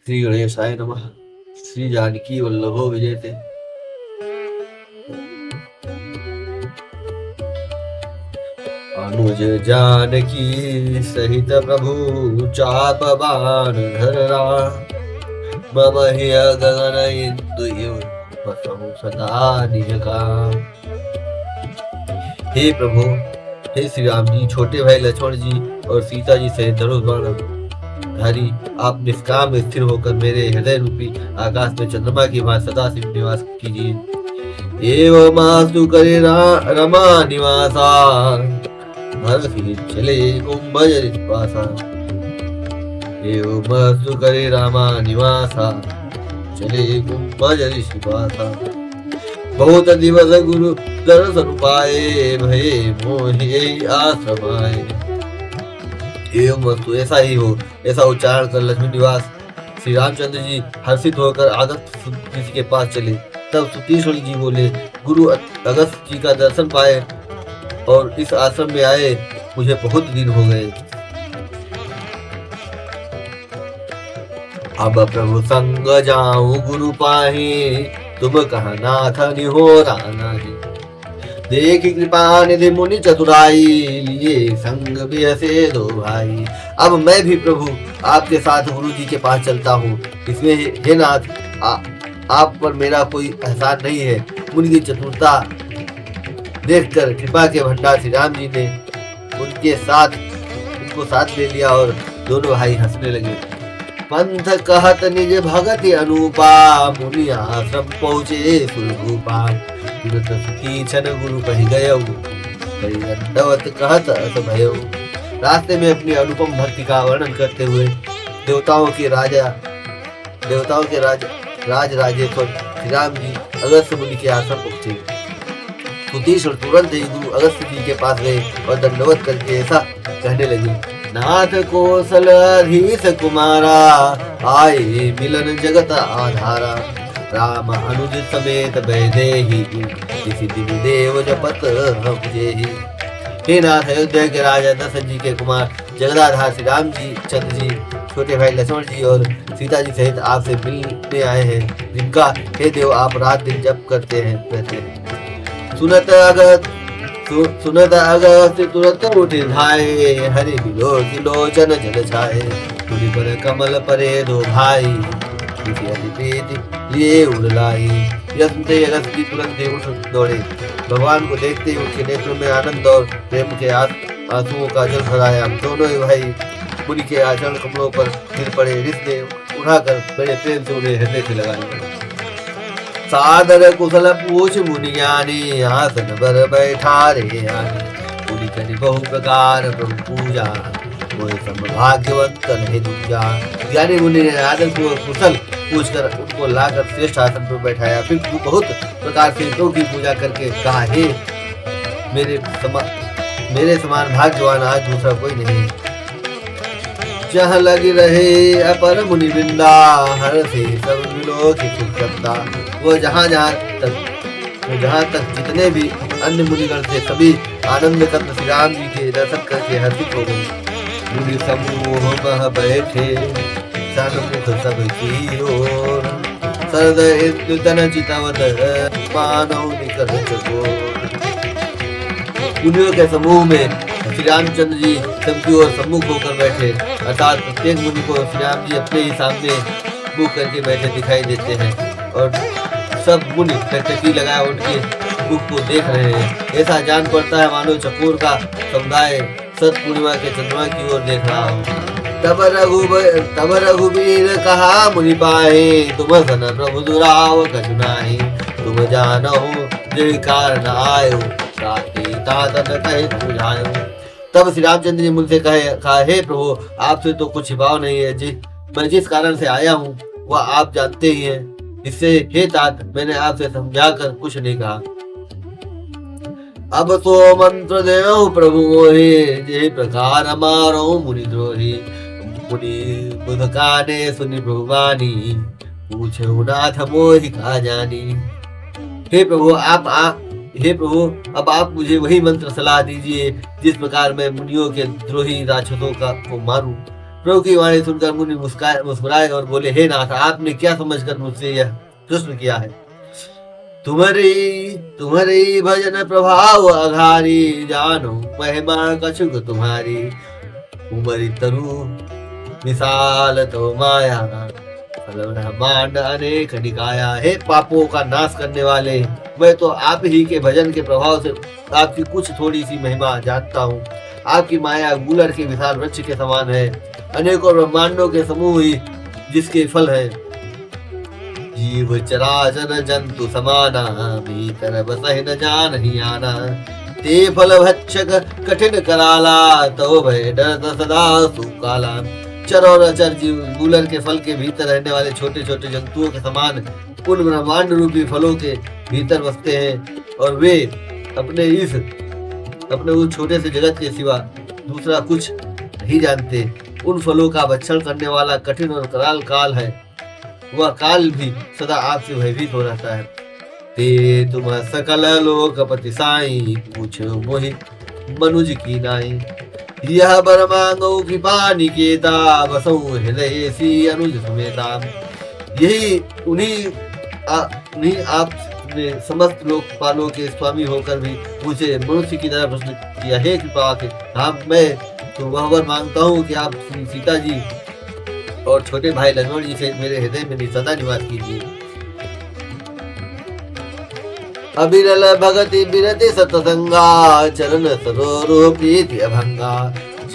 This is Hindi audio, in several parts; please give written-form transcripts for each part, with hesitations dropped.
श्री गणेशाय नमः। श्री जानकी वल्लभो विजयते। अनुज जानकी सहित प्रभु चापवान धरा। मम हिय गगन इंदु बसहु सदा निज काम। हे प्रभु, हे श्री राम जी, छोटे भाई लक्ष्मण जी और सीता जी सहित धनुष बाण धारी आप निष्काम स्थिर होकर मेरे हृदय रूपी आकाश में चंद्रमा की भांति सदा शिव निवास कीजिए। एवं मास्तु करे रमा निवासा भरत चले कुंभज पासा। एवं मास्तु करे रामा निवासा चले कुंभज ऋषिवासा। बहुत दिवस गुरु दर्शन पाए भये मोहि आश्रमाए। एवं वस्तु ऐसा ही हो, ऐसा उच्चारण कर लक्ष्मी निवास श्री रामचंद्र जी हर्षित होकर अगस्त ऋषि के पास चले। तब सुतीश्वर जी बोले, गुरु अगस्त जी का दर्शन पाए और इस आश्रम में आए मुझे बहुत दिन हो गए। अब प्रभु संग जाऊं गुरु पाही, तुम कहा नाथ निहोरा नाही। देख कृपा निधि मुनि चतुराई, लिए संग बिहसे दो भाई। अब मैं भी प्रभु आपके साथ गुरु जी के पास चलता हूँ। इसमें हे नाथ, आप पर मेरा कोई एहसान नहीं है। मुनि की चतुरता देखकर कृपा के भंडार श्री राम जी ने उनको साथ ले लिया और दोनों भाई हंसने लगे। पंथ कहत निज भगति अनुपा, मुनि आश्रम पहुँचे सुरभूपा। तुरत सुखी छन गुरु कहि गयौ, कहि दंडवत कहत अस भयौ। रास्ते में अपनी अनुपम भक्ति का वर्णन करते हुए देवताओं के राज राजेश्वर श्री राम जी अगस्त मुनि के आश्रम पहुंचे। सुतीश्वर तुरंत ही गुरु अगस्त जी के पास गए और दंडवत करके ऐसा कहने लगे, नाथ कौशलधीश कुमारा, आए मिलन जगत आधारा। राम अनुज समेत वैदेही, किसी दिन देव जपत जेहि। हे नाथ, अयोध्या के राजा दशरथ जी के कुमार जगदाधार श्री राम जी चंद्र जी, छोटे भाई लक्ष्मण जी और सीता जी सहित आपसे मिलने आए हैं, जिनका हे देव आप रात दिन जप करते हैं। सुनत अगस्त तुरंत उठ धाये, हरि बिलोचन जल छाए। तुनि पर कमल परे दो भाई, लिए उड़लाई। अगस्त जी तुरंत ही उठ दौड़े। भगवान को देखते ही उनके नेत्रों में आनंद और प्रेम के आंसुओं का जल भराया। दोनों ही भाई मुनि के आचरण कमलों पर गिर पड़े। ऋषि उठाकर बड़े प्रेम से उन्हें हृदय से लगा लिया। सादर कुशल पूछ मुनियानी, आसन पर बैठा रे आनी। मुनि करि बहु प्रकार प्रभु पूजा, मोहि सम भाग्यवंत नहीं दूजा। ज्ञानी मुनि ने आदर को कुशल पूछकर उनको लाकर श्रेष्ठ आसन पर बैठाया। फिर बहुत प्रकार से प्रभु की पूजा करके कहा, हे मेरे समान भाग्यवान आज दूसरा कोई नहीं। जहाँ लगी रहे अपर मुनि वृंदा, हर से सब मिलो की सुख करता। वो जहाँ तक जितने भी अन्य मुनिगण थे सभी आनंद कंद श्री राम जी के दर्शन करके हर्षित हो गए। मुनि समूह मह बैठे, सन्मुख सब की ओर। सरद तन चितवत मानव निकट चकोर। मुनियों के समूह में श्री रामचंद्र जी सबकी ओर सम्मुख होकर बैठे, अर्थात प्रत्येक मुनि को श्री राम जी अपने ही सामने मुख करके बैठे दिखाई देते हैं और सब मुनि टकटकी लगाए उनके मुख को देख रहे हैं। ऐसा जान पड़ता है मानो चकोर का समुदाय सत पूर्णिमा के चंद्रमा की ओर देख रहा हो। तब रघुबीर कहा मुनि पाहे, तुम सन प्रभु दुराव कछु नाहि। तुम जानो जिन कारण आयो, तब श्री रामचंद्र जी मुझसे कहा, हे प्रभु आपसे तो कुछ छिपाव नहीं है। मैं जिस कारण से आया हूँ वह आप जानते ही हैं। इससे हे तात, मैंने आपसे समझाकर कुछ नहीं कहा। अब तो मंत्र देव प्रभु मोहि, जे प्रकार मारो मुनि द्रोही। मुनि बुध काने सुनि प्रभु वाणी, पूछे नाथ मोहि का जानी। हे प्रभु अब आप मुझे वही मंत्र सलाह दीजिए जिस प्रकार मैं मुनियों के द्रोही राक्षसों को मारूं। प्रभु की वाणी सुनकर मुनि मुस्कुराए और बोले, हे नाथ, आपने क्या समझकर मुझसे यह प्रश्न किया है? तुम्हारी भजन प्रभाव अघारी, जानो महिमा कछुक तुम्हारी। उमरी तरु मिसाल तो माया, ब्रह्मांड अनेक निकाया। हे पापों का नाश करने वाले, मैं तो आप ही के भजन के प्रभाव से आपकी कुछ थोड़ी सी महिमा जानता हूँ। आपकी माया गूलर के विशाल वृक्ष के समान है, अनेकों ब्रह्मांडों के समूह ही जिसके फल है। जीव चराचर जंतु समाना, भीतर बसहि न जानहि आना। ते फल भक्षक कठिन कराला, तो भय डरत सदा सुकाला। चर और अचर जीव गूलर के फल के भीतर रहने वाले छोटे छोटे जंतुओं के समान उन ब्रह्मांड रूपी फलों के भीतर बसते हैं, और वे अपने उस छोटे से जगत के सिवा दूसरा कुछ नहीं जानते। उन फलों का भक्षण करने वाला कठिन और कराल काल है, वह काल भी सदा आपसे भयभीत हो रहता है। ते तुम सकल लोकपति साई, पूछो मोहि मनुज की नाई। यह बर मांगो कृपा निकेता, बसौ हृदय सी अनुज समेता। यही उन्हीं आपने समस्त लोकपालों के स्वामी होकर भी मुझे मनुष्य की तरह प्रश्न किया। हे कृपा के मैं तो वह वर मांगता हूँ कि आप सीता जी और छोटे भाई लक्ष्मण जी से मेरे हृदय में सदा निवास कीजिए। अबिरल भगति बिरति सतसंगा, चरण सरोरूप प्रीति अभंगा।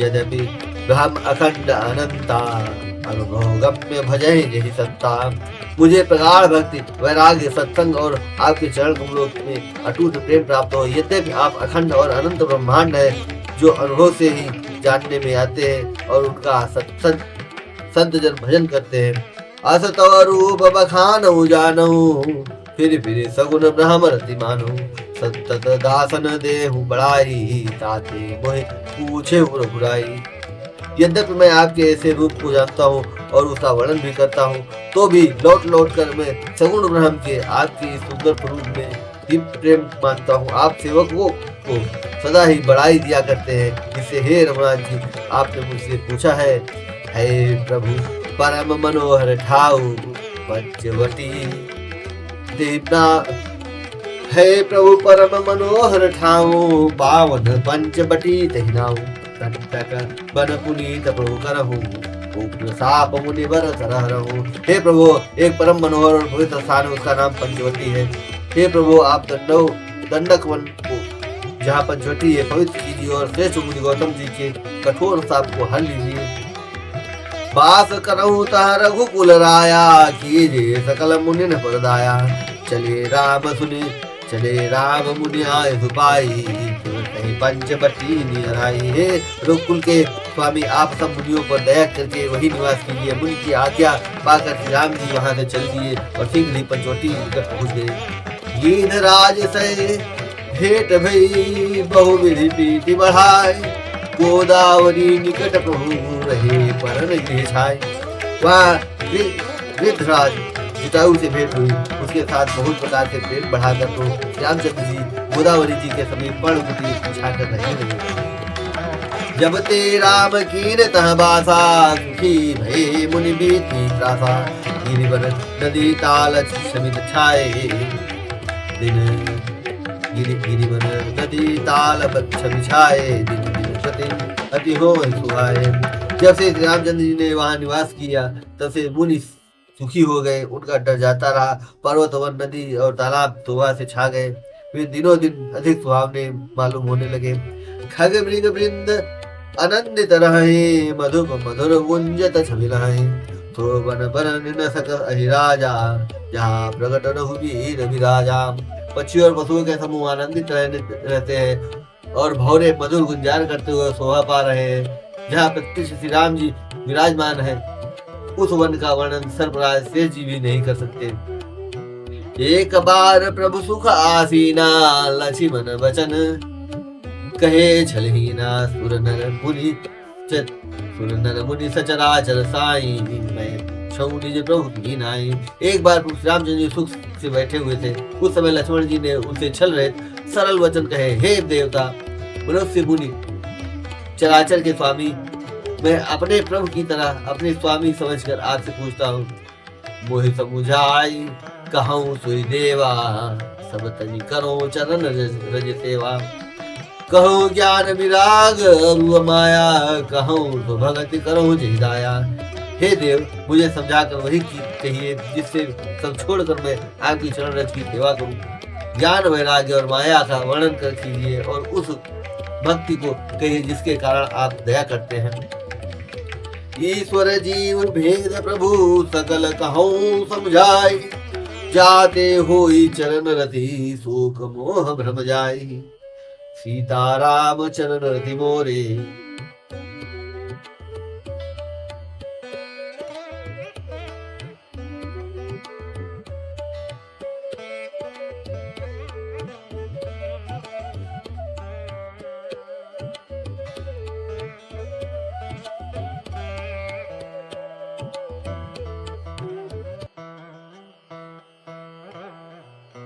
यद्यपि ब्रह्म अखंड अनंता, अनुभव गम्य भजहि जहि सत्ता। मुझे प्रगाढ़ भक्ति, वैराग्य, सत्संग और आपके चरण कमलों में अटूट प्रेम प्राप्त हो। यद्यपि आप अखंड और अनंत ब्रह्मांड है, जो अनुभव से ही जानने में आते हैं और उनका संत जन भजन करते हैं। अस तव रूप बखानहु जानहु, फिर सगुन ब्रह्म रति मानहु। सतत दासन देहु बड़ाई, ताते मोहि पूछे बुराई। यद्यपि मैं आपके ऐसे रूप को जानता हूँ और उसका वर्णन भी करता हूँ, तो भी लौट लौट कर मैं सगुण ब्रह्म के आपकी सुंदर स्वरूप में ही प्रेम मानता हूँ। आप सेवकों को सदा ही बढ़ाई दिया करते हैं। जिससे हे रघुनाथ जी, आपने मुझसे पूछा है, हे प्रभु परम मनोहर ठाऊ पंचवटी देवना। हे प्रभु परम मनोहर ठाऊ, पावन पंचवटी तहिनाऊ। कंटक बन पुनीत प्रभु करहु, उग्र साप मुनि बर सरहरहु। हे प्रभु, एक परम मनोहर और पवित्र स्थान है, उसका नाम पंचवटी है। हे प्रभु, आप दंडक वन को जहाँ पंचवटी है पवित्र कीजिए और श्रेष्ठ मुनि गौतम जी के कठोर साप को हर लीजिए। बास करहु तह रघुकुल राया, कीजिए सकल मुनि न परदाया। चले राम मुनि आए सुपाई, पंचवटी निराई। हे रघुकुल के स्वामी, आप सब मुनियों पर दया करके वही निवास कीजिए। मुनि की आज्ञा पाकर श्री राम जी वहां से चल दिए और शीघ्र ही पंचवटी निकट पहुंच गए। गीधराज से भेंट भई, बहुविधि प्रीति बढ़ाए। गोदावरी निकट प्रभु रहे, परन गृह छाए। वहाँ गीधराज जटायु से भेंट हुई, उसके साथ बहुत प्रकार से प्रेम बढ़ाकर तो रामचंद्र जी गोदावरी जी के समीप पर्णकुटी बिछाकर रहने लगे। जब ते राम कीन तह बासा, सुखी भये मुनि बीती त्रासा। गिरिवन नदी ताल समित छाए, गिरिवन नदी ताल बिछाए। दिन दिन सते अति हो सुहाए। जब से रामचंद्र जी ने वहां निवास किया, तब से मुनि सुखी हो गए। उनका डर जाता रहा। पर्वत वन नदी और तालाब तो वहां से छा गए। वे दिनों दिन अधिक सुहावने मालूम होने लगे। खग मृग वृंद आनंदित रहे, मधुर मधुर गुंजत छवि रहे। तो वन बरन न सक अहिराजा, जहाँ प्रगट रघुवीर विराजा। पक्षी और पशुओं के समूह आनंदित रहते हैं और भौरे मधुर गुंजार करते हुए शोभा पा रहे हैं। जहाँ प्रत्यक्ष श्री राम जी विराजमान है, उस वन का वर्णन सर्वराज शेष जी भी नहीं कर सकते। एक बार प्रभु सुख आसीना, लक्ष्मण वचन कहे छलहीना। सुर नर मुनि सचराचर साई, मैं छऊ निज प्रभु की नाई। एक बार रामचंद्र जी सुख से बैठे हुए थे। उस समय लक्ष्मण जी ने उनसे छल रहे सरल वचन कहे, हे देवता, मनुष्य मुनि, चराचर के स्वामी, मैं अपने प्रभु की तरह अपने स्वामी समझकर आपसे पूछता हूँ, मोहि समुझाई कहूँ सुई देवा, सब तनि करो चरण रज सेवा। कहूँ ज्ञान विराग रूप माया, कहूँ तो भगति करो जय दाया। हे देव, मुझे समझाकर वही कहिए जिससे सब छोड़कर मैं आपकी चरण रज की सेवा करूं। ज्ञान वैराग्य और माया का वर्णन कर कीजिए और उस भक्ति को कहिए जिसके कारण आप दया करते हैं। ईश्वर जीव भेद प्रभु सकल कहूँ समझाई, जाते होई चरण रति शोक मोह भ्रम जाई। सीताराम चरण रति मोरे,